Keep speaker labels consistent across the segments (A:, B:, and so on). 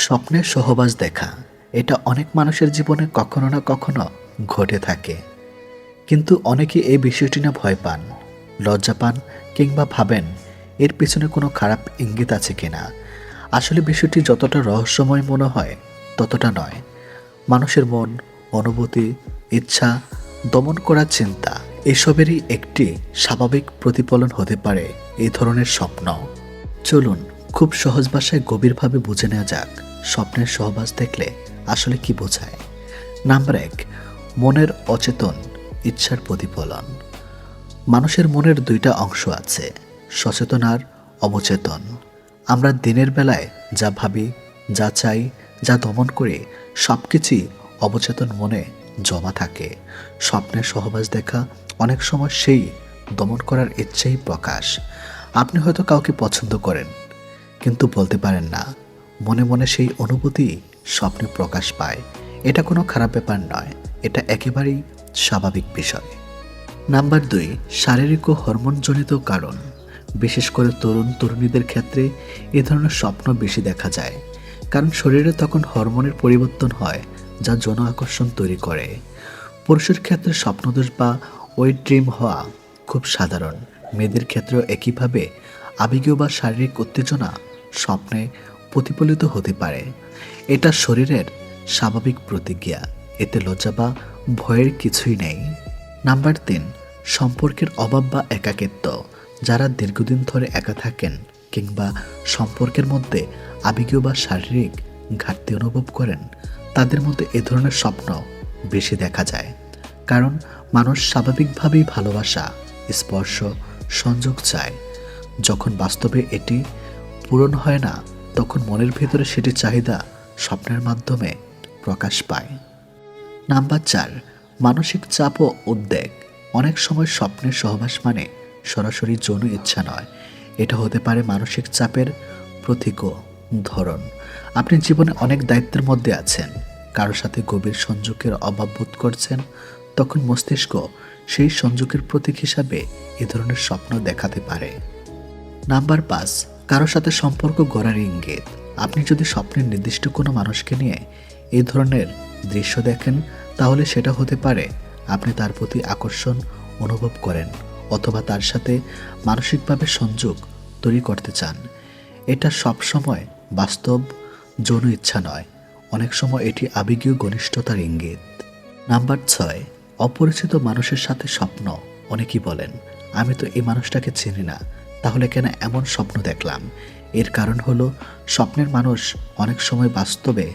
A: স্বপ্নের সহবাস দেখা এটা অনেক মানুষের জীবনে কখনো না কখনো ঘটে থাকে, কিন্তু অনেকে এই বিষয়টি না ভয় পান, লজ্জা পান, কিংবা ভাবেন এর পিছনে কোনো খারাপ ইঙ্গিত আছে কিনা। আসলে বিষয়টি যতটা রহস্যময় মনে হয় ততটা নয়। মানুষের মন, অনুভূতি, ইচ্ছা দমন করার চিন্তা, এসবেরই একটি স্বাভাবিক প্রতিফলন হতে পারে এই ধরনের স্বপ্ন। চলুন খুব সহজ ভাষায় গভীরভাবে বুঝে নেওয়া যাক স্বপ্নের সহবাস দেখলে আসলে কি বোঝায়। নাম্বার 1, মনের অচেতন ইচ্ছার প্রতিফলন। মানুষের মনের দুইটা অংশ আছে, সচেতন আর অবচেতন। আমরা দিনের বেলায় যা ভাবি, যা চাই, যা দমন করি, সব কিছুই অবচেতন মনে জমা থাকে। স্বপ্নের সহবাস দেখা অনেক সময় সেই দমন করার ইচ্ছেই প্রকাশ। আপনি হয়তো কাউকে পছন্দ করেন, কিন্তু বলতে পারেন না। মনে মনে সেই অনুভূতি স্বপ্নে প্রকাশ পায়। এটা কোনো খারাপ ব্যাপার নয়, এটা একেবারেই স্বাভাবিক বিষয়। নাম্বার 2, শারীরিক ও হরমোনজনিত কারণ। বিশেষ করে তরুণ তরুণীদের ক্ষেত্রে এ ধরনের স্বপ্ন বেশি দেখা যায়, কারণ শরীরে তখন হরমোনের পরিবর্তন হয় যা যৌন আকর্ষণ তৈরি করে। পুরুষের ক্ষেত্রে স্বপ্নদোষ বা ওয়েট ড্রিম হওয়া খুব সাধারণ। মেয়েদের ক্ষেত্রেও একইভাবে আবেগীয় বা শারীরিক উত্তেজনা স্বপ্নে প্রতিফলিত হতে পারে। এটা শরীরের স্বাভাবিক প্রতিক্রিয়া, এতে লজ্জা বা ভয়ের কিছুই নেই। নাম্বার 3, সম্পর্কের অভাব বা একাকিত্ব। যারা দীর্ঘদিন ধরে একা থাকেন কিংবা সম্পর্কের মধ্যে আবেগীয় বা শারীরিক ঘাটতি অনুভব করেন, তাদের মধ্যে এ ধরনের স্বপ্ন বেশি দেখা যায়। কারণ মানুষ স্বাভাবিকভাবেই ভালোবাসা, স্পর্শ, সংযোগ চায়। যখন বাস্তবে এটি পূরণ হয় না, তখন মনের ভেতরে সেটি চাহিদা স্বপ্নের মাধ্যমে প্রকাশ পায়। নাম্বার 4, মানসিক চাপ ও উদ্বেগ। অনেক সময় স্বপ্নের সহবাস মানে সরাসরি যৌন ইচ্ছা নয়, এটা হতে পারে মানসিক চাপের প্রতীক ধরন। আপনি জীবনে অনেক দায়িত্বের মধ্যে আছেন, কারোর সাথে গভীর সংযোগের অভাব বোধ করছেন, তখন মস্তিষ্ক সেই সংযোগের প্রতীক হিসাবে এ ধরনের স্বপ্ন দেখাতে পারে। নাম্বার 5, কারোর সাথে সম্পর্ক গড়ার ইঙ্গিত। আপনি যদি স্বপ্নের নির্দিষ্ট কোনো মানুষকে নিয়ে এই ধরনের দৃশ্য দেখেন, তাহলে সেটা হতে পারে আপনি তার প্রতি আকর্ষণ অনুভব করেন, অথবা তার সাথে মানসিকভাবে সংযোগ তৈরি করতে চান। এটা সবসময় বাস্তব যৌন ইচ্ছা নয়, অনেক সময় এটি আবেগীয় ঘনিষ্ঠতার ইঙ্গিত। নাম্বার 6, অপরিচিত মানুষের সাথে স্বপ্ন। অনেকেই বলেন, আমি তো এই মানুষটাকে চিনি না, তাহলে কেন এমন স্বপ্ন দেখলাম? এর কারণ হলো স্বপ্নের মানুষ অনেক সময় বাস্তবে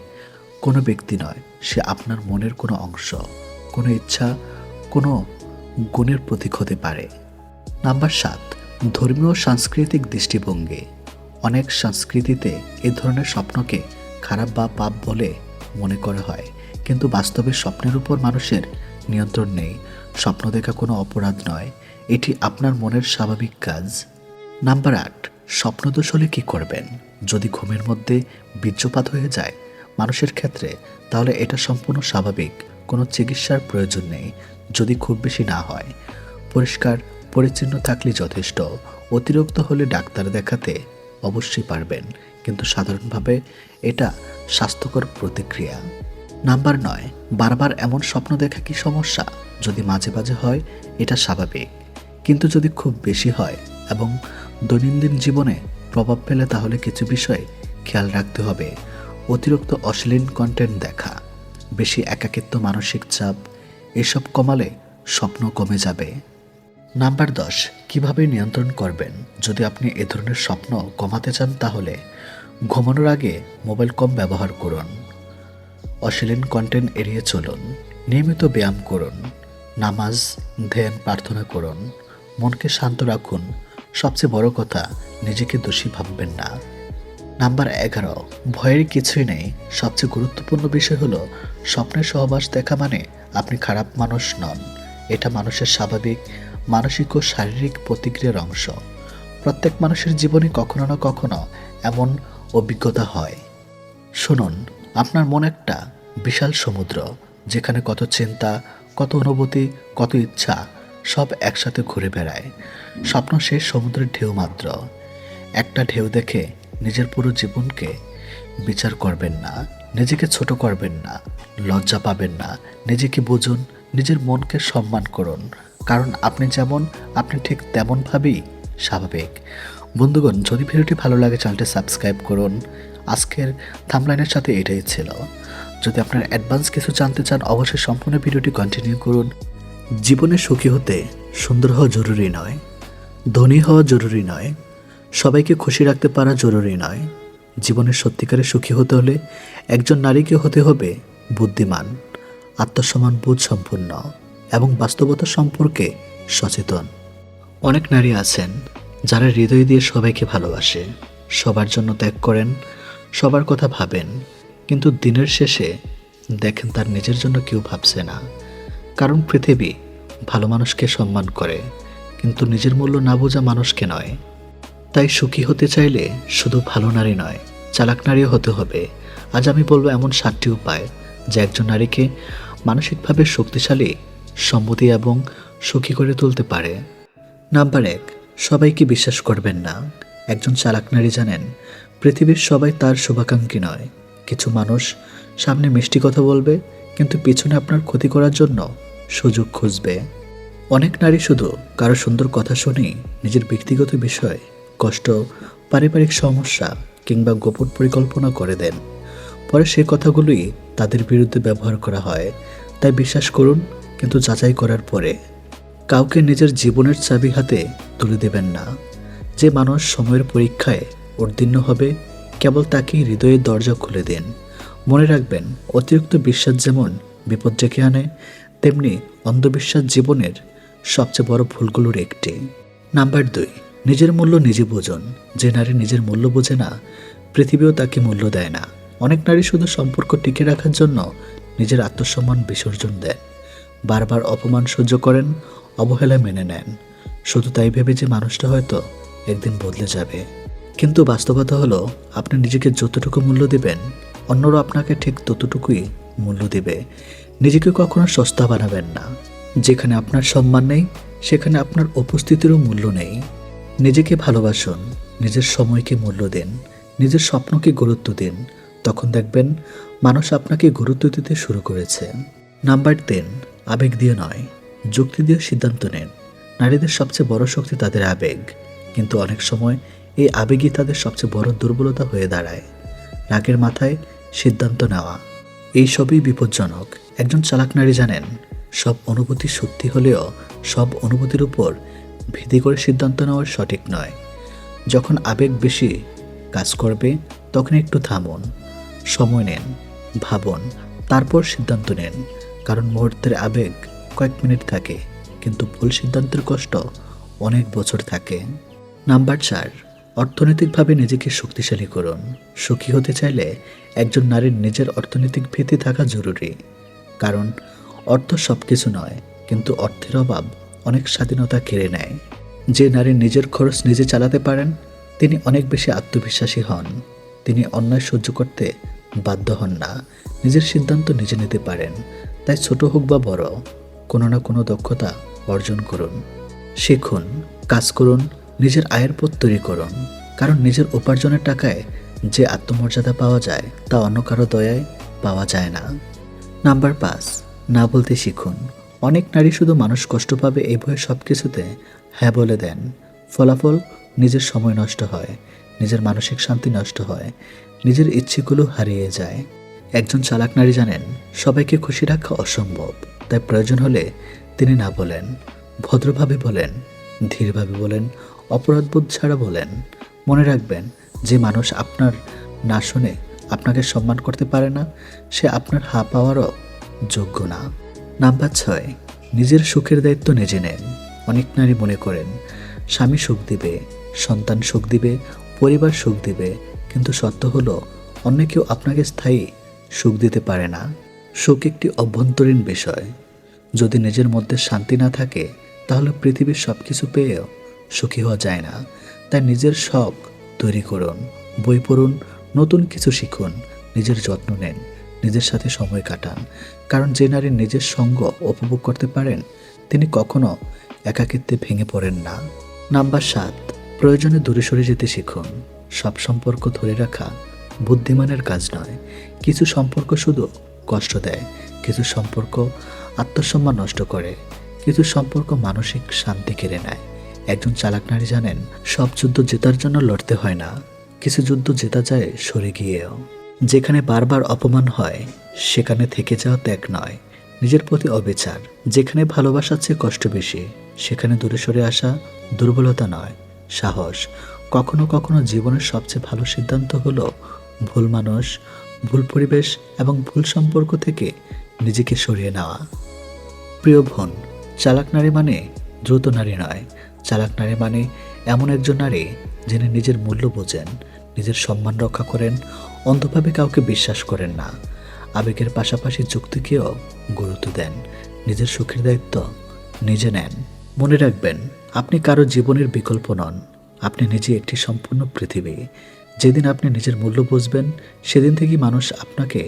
A: কোনো ব্যক্তি নয়, সে আপনার মনের কোনো অংশ, কোনো ইচ্ছা, কোনো গুণের প্রতীক হতে পারে। নাম্বার 7, ধর্মীয় সাংস্কৃতিক দৃষ্টিভঙ্গি। অনেক সংস্কৃতিতে এ ধরনের স্বপ্নকে খারাপ বা পাপ বলে মনে করা হয়, কিন্তু বাস্তবে স্বপ্নের উপর মানুষের নিয়ন্ত্রণ নেই। স্বপ্ন দেখা কোনো অপরাধ নয়, এটি আপনার মনের স্বাভাবিক কাজ। নাম্বার 8, স্বপ্নদোষ হলে কী করবেন? যদি ঘুমের মধ্যে বীর্যপাত হয়ে যায় মানুষের ক্ষেত্রে, তাহলে এটা সম্পূর্ণ স্বাভাবিক, কোনো চিকিৎসার প্রয়োজন নেই যদি খুব বেশি না হয়। পরিষ্কার পরিচ্ছন্ন থাকলে যথেষ্ট। অতিরিক্ত হলে ডাক্তার দেখাতে অবশ্যই পারবেন, কিন্তু সাধারণভাবে এটা স্বাস্থ্যকর প্রতিক্রিয়া। নাম্বার 9, বারবার এমন স্বপ্ন দেখা কি সমস্যা? যদি মাঝে মাঝে হয় এটা স্বাভাবিক, কিন্তু যদি খুব বেশি হয় এবং দৈনন্দিন জীবনে প্রভাব ফেলে, তাহলে কিছু বিষয় খেয়াল রাখতে হবে। অতিরিক্ত অশ্লীল কন্টেন্ট দেখা, বেশি একাকিত্ব, মানসিক চাপ, এসব কমালে স্বপ্ন কমে যাবে। নাম্বার 10, কিভাবে নিয়ন্ত্রণ করবেন? যদি আপনি এ ধরনের স্বপ্ন কমাতে চান, তাহলে ঘুমানোর আগে মোবাইল কম ব্যবহার করুন, অশ্লীল কন্টেন্ট এড়িয়ে চলুন, নিয়মিত ব্যায়াম করুন, নামাজ, ধ্যান, প্রার্থনা করুন, মনকে শান্ত রাখুন। সবচেয়ে বড় কথা, নিজেকে দোষী ভাববেন না। নাম্বার 11, ভয়ের কিছুই নেই। সবচেয়ে গুরুত্বপূর্ণ বিষয় হলো স্বপ্নের সহবাস দেখা মানে আপনি খারাপ মানুষ নন, এটা মানুষের স্বাভাবিক মানসিক ও শারীরিক প্রতিক্রিয়ার অংশ। প্রত্যেক মানুষের জীবনে কখনো না কখনো এমন অভিজ্ঞতা হয়। শুনুন, আপনার মন একটা বিশাল সমুদ্র, যেখানে কত চিন্তা, কত অনুভূতি, কত ইচ্ছা সব একসাথে ঘুরে বেড়ায়। স্বপ্ন সেই সমুদ্রের ঢেউ মাত্র। একটা ঢেউ দেখে নিজের পুরো জীবনকে বিচার করবেন না, নিজেকে ছোট করবেন না, লজ্জা পাবেন না। নিজেকে বুঝুন, নিজের মনকে সম্মান করুন। কারণ আপনি যেমন, আপনি ঠিক তেমনভাবেই স্বাভাবিক। বন্ধুগণ, যদি ভিডিওটি ভালো লাগে চ্যানেলটি সাবস্ক্রাইব করুন। আজকের থাম্বনেইলের সাথে এটাই ছিল। যদি আপনার অ্যাডভান্স কিছু জানতে চান অবশ্যই সম্পূর্ণ ভিডিওটি কন্টিনিউ করুন। জীবনে সুখী হতে সুন্দর হওয়া জরুরি নয়, ধনী হওয়া জরুরি নয়, সবাইকে খুশি রাখতে পারা জরুরি নয়। জীবনে সত্যিকারের সুখী হতে হলে একজন নারীকে হতে হবে বুদ্ধিমান, আত্মসম্মান বোধ সম্পন্ন এবং বাস্তবতা সম্পর্কে সচেতন। অনেক নারী আছেন যারা হৃদয় দিয়ে সবাইকে ভালোবাসে, সবার জন্য ত্যাগ করেন, সবার কথা ভাবেন, কিন্তু দিনের শেষে দেখেন তার নিজের জন্য কেউ ভাবছে না। কারণ পৃথিবী ভালো মানুষকে সম্মান করে, কিন্তু নিজের মূল্য না বোঝা মানুষকে নয়। তাই সুখী হতে চাইলে শুধু ভালো নারী নয়, চালাক নারীও হতে হবে। আজ আমি বলবো এমন 7টি উপায় যা একজন নারীকে মানসিকভাবে শক্তিশালী, সম্মতি এবং সুখী করে তুলতে পারে। নাম্বার 1, সবাইকে বিশ্বাস করবেন না। একজন চালাক নারী জানেন পৃথিবীর সবাই তার শুভাকাঙ্ক্ষী নয়। কিছু মানুষ সামনে মিষ্টি কথা বলবে, কিন্তু পিছনে আপনার ক্ষতি করার জন্য সুযোগ খুঁজবে। অনেক নারী শুধু কারো সুন্দর কথা শুনেই নিজের ব্যক্তিগত বিষয়, কষ্ট, পারিবারিক সমস্যা কিংবা গোপন পরিকল্পনা করে দেন। পরে সে কথাগুলোই তাদের বিরুদ্ধে ব্যবহার করা হয়। তাই বিশ্বাস করুন, কিন্তু যাচাই করার পরে। কাউকে নিজের জীবনের চাবি হাতে তুলে দেবেন না। যে মানুষ সময়ের পরীক্ষায় উত্তীর্ণ হবে কেবল তাকেই হৃদয়ের দরজা খুলে দিন। মনে রাখবেন, অতিরিক্ত বিশ্বাস যেমন বিপদ ডেকে আনে, তেমনি অন্ধবিশ্বাস জীবনের সবচেয়ে বড় ভুলগুলোর একটি। নাম্বার 2, নিজের মূল্য নিজে বুঝুন। যে নারী নিজের মূল্য বোঝে না, পৃথিবীও তাকে মূল্য দেয় না। অনেক নারী শুধু সম্পর্ক টিকে রাখার জন্য নিজের আত্মসম্মান বিসর্জন দেন, বারবার অপমান সহ্য করেন, অবহেলা মেনে নেন, শুধু তাই ভেবে যে মানুষটা হয়তো একদিন বদলে যাবে। কিন্তু বাস্তবতা হলো, আপনি নিজেকে যতটুকু মূল্য দেবেন অন্যরা আপনাকে ঠিক ততটুকুই মূল্য দেবে। নিজেকে কখনো সস্তা বানাবেন না। যেখানে আপনার সম্মান নেই সেখানে আপনার উপস্থিতিরও মূল্য নেই। নিজেকে ভালোবাসুন, নিজের সময়কে মূল্য দিন, নিজের স্বপ্নকে গুরুত্ব দিন। তখন দেখবেন মানুষ আপনাকে গুরুত্ব দিতে শুরু করেছে। নাম্বার 3, আবেগ দিয়ে নয়, যুক্তি দিয়ে সিদ্ধান্ত নেন। নারীদের সবচেয়ে বড় শক্তি তাদের আবেগ, কিন্তু অনেক সময় এই আবেগই তাদের সবচেয়ে বড় দুর্বলতা হয়ে দাঁড়ায়। রাগের মাথায় সিদ্ধান্ত নেওয়া, এই সবই বিপজ্জনক। একজন চালাক নারী জানেন সব অনুভূতি সত্যি হলেও সব অনুভূতির উপর ভিত্তি করে সিদ্ধান্ত নেওয়া সঠিক নয়। যখন আবেগ বেশি কাজ করবে তখন একটু থামুন, সময় নেন, ভাবুন, তারপর সিদ্ধান্ত নেন। কারণ মুহূর্তের আবেগ কয়েক মিনিট থাকে, কিন্তু ভুল সিদ্ধান্তের কষ্ট অনেক বছর থাকে। নাম্বার 4, অর্থনৈতিকভাবে নিজেকে শক্তিশালী করুন। সুখী হতে চাইলে একজন নারীর নিজের অর্থনৈতিক ভিত্তি থাকা জরুরি। কারণ অর্থ সব কিছু নয়, কিন্তু অর্থের অভাব অনেক স্বাধীনতা কেড়ে নেয়। যে নারী নিজের খরচ নিজে চালাতে পারেন তিনি অনেক বেশি আত্মবিশ্বাসী হন। তিনি অন্যায় সহ্য করতে বাধ্য হন না, নিজের সিদ্ধান্ত নিজে নিতে পারেন। তাই ছোট হোক বা বড়, কোনো না কোনো দক্ষতা অর্জন করুন, শিখুন, কাজ করুন, নিজের আয়ের পথ তৈরি করুন। কারণ নিজের উপার্জনের টাকায় যে আত্মমর্যাদা পাওয়া যায় তা অন্য কারো দয়ায় পাওয়া যায় না। নাম্বার 5, না বলতে শিখুন। অনেক নারী শুধু মানুষ কষ্ট পাবে এই ভয়ে সব কিছুতে হ্যাঁ বলে দেন। ফলাফল নিজের সময় নষ্ট হয়, নিজের মানসিক শান্তি নষ্ট হয়, নিজের ইচ্ছেগুলো হারিয়ে যায়। একজন চালাক নারী জানেন সবাইকে খুশি রাখা অসম্ভব। তাই প্রয়োজন হলে তিনি না বলেন, ভদ্রভাবে বলেন, ধীরভাবে বলেন, অপরাধবোধ ছাড়া বলেন। মনে রাখবেন, যে মানুষ আপনার না শুনে আপনাকে সম্মান করতে পারে না সে আপনার হা পাওয়ারও যোগ্য না। নাম্বার 6, নিজের সুখের দায়িত্ব নিজে নেন। অনেক নারী মনে করেন স্বামী সুখ দিবে, সন্তান সুখ দিবে, পরিবার সুখ দিবে, কিন্তু সত্য হলো অন্য কেউ আপনাকে স্থায়ী সুখ দিতে পারে না। সুখ একটি অভ্যন্তরীণ বিষয়। যদি নিজের মধ্যে শান্তি না থাকে তাহলে পৃথিবীর সব কিছু পেয়েও সুখী হওয়া যায় না। তাই নিজের শখ তৈরি করুন, বই পড়ুন, নতুন কিছু শিখুন, নিজের যত্ন নেন, নিজের সাথে সময় কাটান। কারণ যে নারী নিজের সঙ্গ উপভোগ করতে পারেন তিনি কখনো একাকিত্বে ভেঙে পড়েন না। নাম্বার 7, প্রয়োজনে দূরে সরে যেতে শিখুন। সব সম্পর্ক ধরে রাখা বুদ্ধিমানের কাজ নয়। কিছু সম্পর্ক শুধু কষ্ট দেয়, কিছু সম্পর্ক আত্মসম্মান নষ্ট করে, কিছু সম্পর্ক মানসিক শান্তি কেড়ে নেয়। একজন চালাক নারী জানেন, সব যুদ্ধ জেতার জন্য লড়তে হয় না, কিছু যুদ্ধ জেতা যায় সরে গিয়েও। যেখানে বারবার অপমান হয় সেখানে থেকে যাওয়া ত্যাগ নয়, নিজের প্রতি অবিচার। যেখানে ভালোবাসার চেয়ে কষ্ট বেশি সেখানে দূরে সরে আসা দুর্বলতা নয়, সাহস। কখনো কখনো জীবনের সবচেয়ে ভালো সিদ্ধান্ত হলো ভুল মানুষ, ভুল পরিবেশ এবং ভুল সম্পর্ক থেকে নিজেকে সরিয়ে নেওয়া। প্রিয় বোন, চালাক নারী মানে দ্রুত নারী নয়। চালাক নারী মানে এমন একজন নারী যিনি নিজের মূল্য বোঝেন, নিজের সম্মান রক্ষা করেন, অন্ধভাবে কাউকে বিশ্বাস করেন না, আবেগের পাশাপাশি যুক্তিকেও গুরুত্ব দেন, নিজের সুখের দায়িত্ব নিজে নেন। মনে রাখবেন, আপনি কারো জীবনের বিকল্প নন, আপনি নিজে একটি সম্পূর্ণ পৃথিবী। যেদিন আপনি নিজের মূল্য বুঝবেন সেদিন থেকেই মানুষ আপনাকে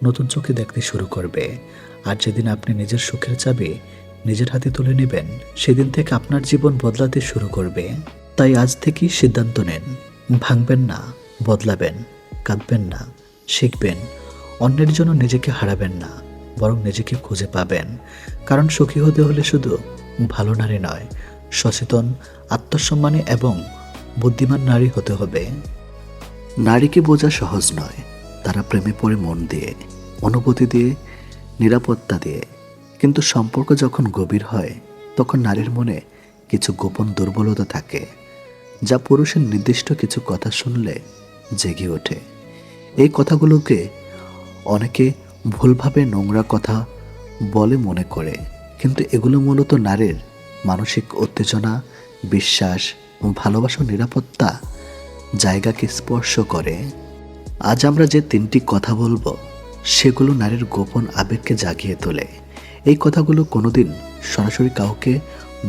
A: নতুন চোখে দেখতে শুরু করবে। আর যেদিন আপনি নিজের সুখের চাবি নিজের হাতে তুলে নেবেন সেদিন থেকে আপনার জীবন বদলাতে শুরু করবে। তাই আজ থেকেই সিদ্ধান্ত নেন, ভাঙবেন না, বদলাবেন, কাঁদবেন না, শিখবেন। অন্যের জন্য নিজেকে হারাবেন না, বরং নিজেকে খুঁজে পাবেন। কারণ সুখী হতে হলে শুধু ভালো নারী নয়, সচেতন, আত্মসম্মানী এবং বুদ্ধিমান নারী হতে হবে। নারীকে বোঝা সহজ নয়, তারা প্রেমে পড়ে মন দিয়ে, অনুভূতি দিয়ে, নিরাপত্তা দিয়ে। কিন্তু সম্পর্ক যখন গভীর হয় তখন নারীর মনে কিছু গোপন দুর্বলতা থাকে, যা পুরুষের নির্দিষ্ট কিছু কথা শুনলে জেগে ওঠে। এই কথাগুলোকে অনেকে ভুলভাবে নোংরা কথা বলে মনে করে, কিন্তু এগুলো মূলত নারীর মানসিক উত্তেজনা, বিশ্বাস ও ভালোবাসা, নিরাপত্তা জায়গাকে স্পর্শ করে। আজ আমরা যে তিনটি কথা বলবো সেগুলো নারীর গোপন আবেগকে জাগিয়ে তোলে। এই কথাগুলো কোনোদিন সরাসরি কাউকে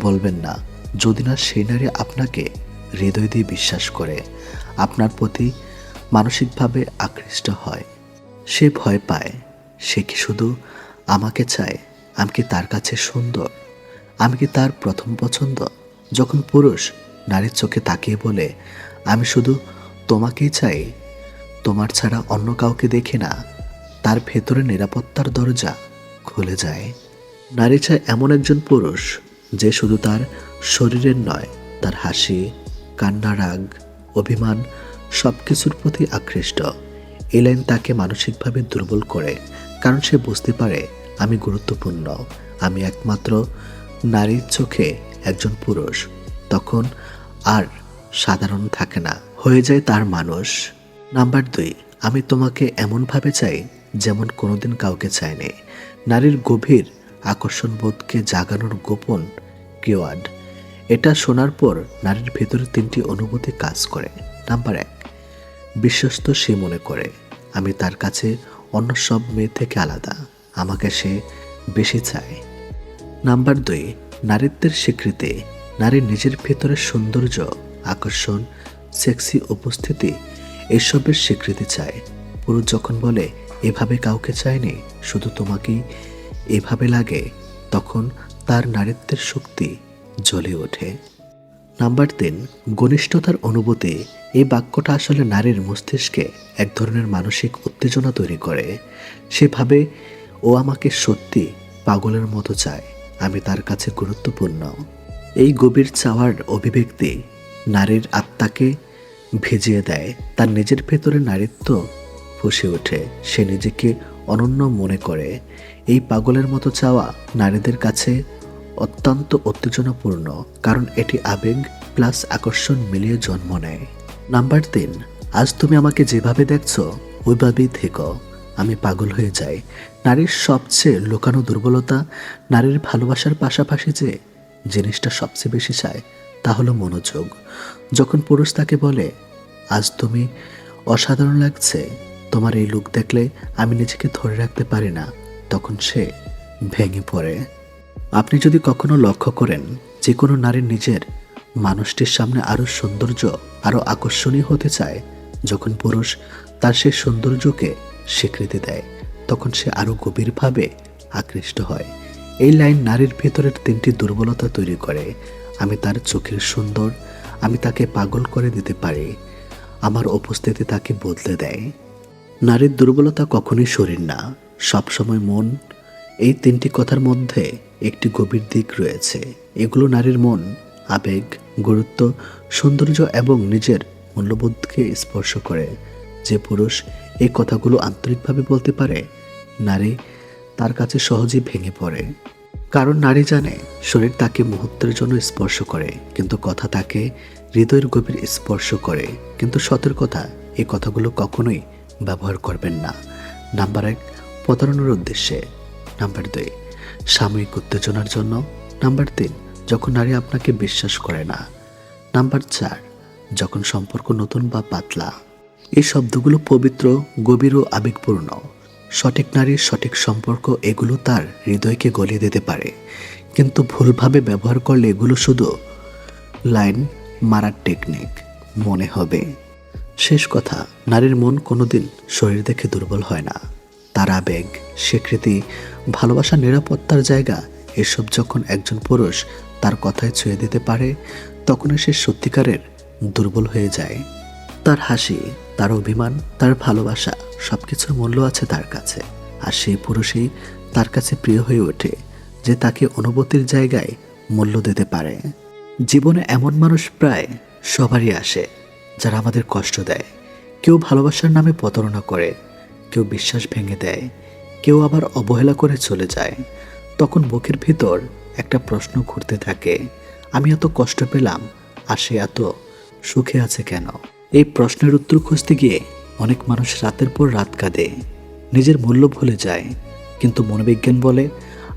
A: বলবেন না, যদি না সেই নারী আপনাকে হৃদয় দিয়ে বিশ্বাস করে, আপনার প্রতি মানসিকভাবে আকৃষ্ট হয়। সে ভয় পায়, সে কি শুধু আমাকে চায়, আমি কি তার কাছে সুন্দর, আমি কি তার প্রথম পছন্দ। যখন পুরুষ নারীর চোখে তাকিয়ে বলে, আমি শুধু তোমাকেই চাই, তোমার ছাড়া অন্য কাউকে দেখি না, তার ভেতরে নিরাপত্তার দরজা খুলে যায়। নারী চায় এমন একজন পুরুষ যে শুধু তার শরীরের নয়, তার হাসি, কান্না, রাগ, অভিমান সব কিছুর প্রতি আকৃষ্ট। এই লাইন তাকে মানসিকভাবে দুর্বল করে, কারণ সে বুঝতে পারে আমি গুরুত্বপূর্ণ, আমি একমাত্র নারীর চোখে একজন পুরুষ। তখন আর সাধারণ থাকে না, হয়ে যায় তার মানুষ। নাম্বার 2, আমি তোমাকে এমনভাবে চাই যেমন কোনোদিন কাউকে চাইনি। নারীর গভীর আকর্ষণ বোধকে জাগানোর গোপন কিওয়ার্ড। এটা শোনার পর নারীর ভেতরে 3টি অনুভূতি কাজ করে। নাম্বার 1, বিশ্বস্ত। সে মনে করে আমি তার কাছে অন্য সব মেয়ে থেকে আলাদা, আমাকে সে বেশি চায়। নাম্বার 2, নারীত্বের স্বীকৃতি। নারীর নিজের ভেতরের সৌন্দর্য, আকর্ষণ, সেক্সি উপস্থিতি এসবের স্বীকৃতি চায়। পুরুষ যখন বলে এভাবে কাউকে চায়নি, শুধু তোমাকেই এভাবে লাগে, তখন তার নারীত্বের শক্তি জ্বলে ওঠে। নাম্বার 3, ঘনিষ্ঠতার অনুভূতি। এই বাক্যটা আসলে নারীর মস্তিষ্কে এক ধরনের মানসিক উত্তেজনা তৈরি করে। সে ভাবে ও আমাকে সত্যি পাগলের মতো চায়, আমি তার কাছে গুরুত্বপূর্ণ। এই গভীর চাওয়ার অভিব্যক্তি নারীর আত্মাকে ভিজিয়ে দেয়, তার নিজের ভেতরে নারীত্ব ফুঁসে ওঠে, সে নিজেকে অনন্য মনে করে। এই পাগলের মতো চাওয়া নারীদের কাছে অত্যন্ত উত্তেজনাপূর্ণ, কারণ এটি আবেগ প্লাস আকর্ষণ মিলিয়ে জন্ম নেয়। নাম্বার 3, আজ তুমি আমাকে যেভাবে দেখছো ওইভাবেই থেকো, আমি পাগল হয়ে যাই। নারীর সবচেয়ে লুকানো দুর্বলতা, নারীর ভালোবাসার পাশাপাশি যে জিনিসটা সবচেয়ে বেশি চায় তা হলো মনোযোগ। যখন পুরুষ তাকে বলে আজ তুমি অসাধারণ লাগছে, তোমার এই লুক দেখলে আমি নিজেকে ধরে রাখতে পারি না, তখন সে ভেঙে পড়ে। আপনি যদি কখনো লক্ষ্য করেন, যে কোনো নারীর নিজের মানুষটির সামনে আরও সৌন্দর্য, আরও আকর্ষণীয় হতে চায়। যখন পুরুষ তার সেই সৌন্দর্যকে স্বীকৃতি দেয় তখন সে আরও গভীরভাবে আকৃষ্ট হয়। এই লাইন নারীর ভেতরের 3টি দুর্বলতা তৈরি করে। আমি তার চোখের সুন্দর, আমি তাকে পাগল করে দিতে পারি, আমার উপস্থিতি তাকে বদলে দেয়। নারীর দুর্বলতা কখনোই শরীর না, সবসময় মন। এই তিনটি কথার মধ্যে একটি গভীর দিক রয়েছে। এগুলো নারীর মন, আবেগ, গুরুত্ব, সৌন্দর্য এবং নিজের মূল্যবোধকে স্পর্শ করে। যে পুরুষ এই কথাগুলো আন্তরিকভাবে বলতে পারে, নারী তার কাছে সহজেই ভেঙে পড়ে। কারণ নারী জানে শরীর তাকে মুহূর্তের জন্য স্পর্শ করে, কিন্তু কথা তাকে হৃদয়ের গভীর স্পর্শ করে। কিন্তু সতর্কতা, এই কথাগুলো কখনোই ব্যবহার করবেন না। নাম্বার 1, প্রতারণার উদ্দেশ্যে। নাম্বার 2, সাময়িক উত্তেজনার জন্য। নাম্বার 3, যখন নারী আপনাকে বিশ্বাস করে না। নাম্বার 4, যখন সম্পর্ক নতুন বা পাতলা। এই শব্দগুলো পবিত্র, গভীর ও আবেগপূর্ণ। সঠিক নারীর সঠিক সম্পর্ক এগুলো তার হৃদয়কে গলিয়ে দিতে পারে, কিন্তু ভুলভাবে ব্যবহার করলে এগুলো শুধু লাইন মারার টেকনিক মনে হবে। শেষ কথা, নারীর মন কোনোদিন শরীর দেখে দুর্বল হয় না। তার আবেগ, স্বীকৃতি, ভালোবাসা, নিরাপত্তার জায়গা, এসব যখন একজন পুরুষ তার কথায় ছুঁয়ে দিতে পারে, তখনই সে সত্যিকারের দুর্বল হয়ে যায়। তার হাসি, তার অভিমান, তার ভালোবাসা, সব কিছুর মূল্য আছে তার কাছে। আর সেই পুরুষই তার কাছে প্রিয় হয়ে ওঠে যে তাকে অনুভূতির জায়গায় মূল্য দিতে পারে। জীবনে এমন মানুষ প্রায় সবারই আসে যারা আমাদের কষ্ট দেয়। কেউ ভালোবাসার নামে প্রতারণা করে, কেউ বিশ্বাস ভেঙে দেয়, কেউ আবার অবহেলা করে চলে যায়। তখন বুকের ভিতর একটা প্রশ্ন ঘুরতে থাকে, আমি এত কষ্ট পেলাম আর সে এত সুখে আছে কেন? এই প্রশ্নের উত্তর খুঁজতে গিয়ে অনেক মানুষ রাতের পর রাত কাঁদে, নিজের মূল্য ভুলে যায়। কিন্তু মনোবিজ্ঞান বলে,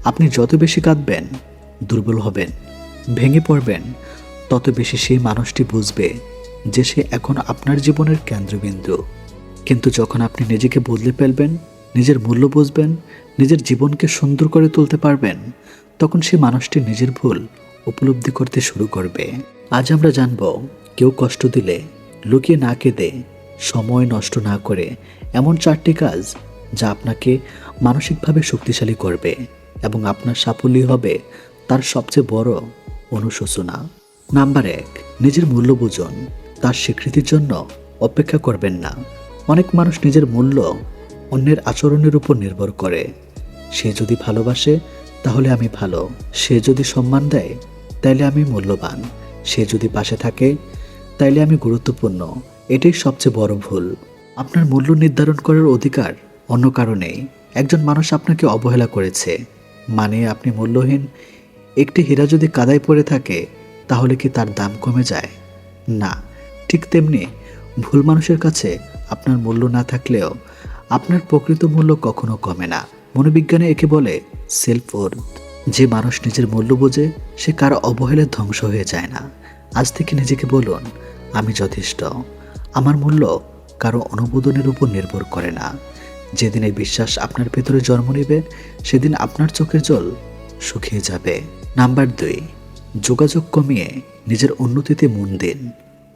A: আপনি যত বেশি কাঁদবেন, দুর্বল হবেন, ভেঙে পড়বেন, তত বেশি সেই মানুষটি বুঝবে যে সে এখন আপনার জীবনের কেন্দ্রবিন্দু। কিন্তু যখন আপনি নিজেকে বদলে ফেলবেন, নিজের মূল্য বুঝবেন, নিজের জীবনকে সুন্দর করে তুলতে পারবেন, তখন সেই মানুষটি নিজের ভুল উপলব্ধি করতে শুরু করবে। আজ আমরা জানব, কেউ কষ্ট দিলে লুকিয়ে না কেঁদে, সময় নষ্ট না করে, এমন 4টি কাজ যা আপনাকে মানসিকভাবে শক্তিশালী করবে এবং আপনার সাফল্য হবে তার সবচেয়ে বড় অনুশোচনা। নাম্বার 1, নিজের মূল্য বুঝুন। তার স্বীকৃতির জন্য অপেক্ষা করবেন না। অনেক মানুষ নিজের মূল্য অন্যের আচরণের উপর নির্ভর করে। সে যদি ভালোবাসে তাহলে আমি ভালো, সে যদি সম্মান দেয় তাইলে আমি মূল্যবান, সে যদি পাশে থাকে তাইলে আমি গুরুত্বপূর্ণ। এটাই সবচেয়ে বড় ভুল। আপনার মূল্য নির্ধারণ করার অধিকার অন্য কারণেই। একজন মানুষ আপনাকে অবহেলা করেছে মানে আপনি মূল্যহীন। একটি হীরা যদি কাদায় পড়ে থাকে তাহলে কি তার দাম কমে যায়? না। ঠিক তেমনি ভুল মানুষের কাছে আপনার মূল্য না থাকলেও আপনার প্রকৃত মূল্য কখনো কমে না। মনোবিজ্ঞানে একে বলে সেলফ ওর্থ। যে মানুষ নিজের মূল্য বোঝে সে কারো অবহেলায় ধ্বংস হয়ে যায় না। আজ থেকে নিজেকে বলুন, আমি যথেষ্ট। আমার মূল্য কারো অনুমোদনের উপর নির্ভর করে না। যেদিন এই বিশ্বাস আপনার ভেতরে জন্ম নেবে, সেদিন আপনার চোখের জল শুকিয়ে যাবে। নাম্বার 2, যোগাযোগ কমিয়ে নিজের উন্নতিতে মন দিন।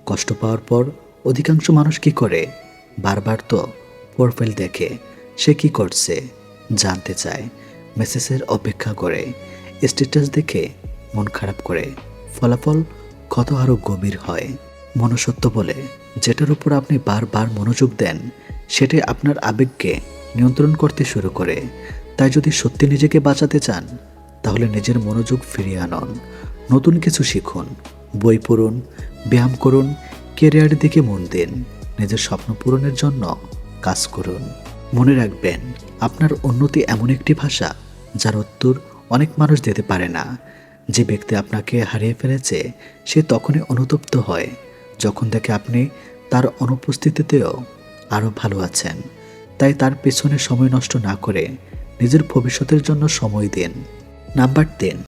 A: কষ্ট পাওয়ার পর অধিকাংশ মানুষ কি করে? বারবার তো প্রোফাইল দেখে, সে কি করছে জানতে চায়, মেসেজের অপেক্ষা করে, স্ট্যাটাস দেখে মন খারাপ করে। ফলাফল কত আরও গভীর হয়। মনুষ্যত্ব বলে, যেটার উপর আপনি বারবার মনোযোগ দেন সেটাই আপনার আবেগকে নিয়ন্ত্রণ করতে শুরু করে। তাই যদি সত্যি নিজেকে বাঁচাতে চান তাহলে নিজের মনোযোগ ফিরিয়ে আনুন। নতুন কিছু শিখুন, বই পড়ুন, ব্যায়াম করুন, ক্যারিয়ারের দিকে মন দিন, নিজের স্বপ্ন পূরণের জন্য কাজ করুন। মনে রাখবেন, আপনার উন্নতি এমন একটি ভাষা যার উত্তর অনেক মানুষ দিতে পারে না। যে ব্যক্তি আপনাকে হারিয়ে ফেলেছে সে তখনই অনুতপ্ত হয় যখন দেখে আপনি তার অনুপস্থিতিতেও আরও ভালো আছেন। তাই তার পেছনে সময় নষ্ট না করে নিজের ভবিষ্যতের জন্য সময় দিন। নাম্বার 3,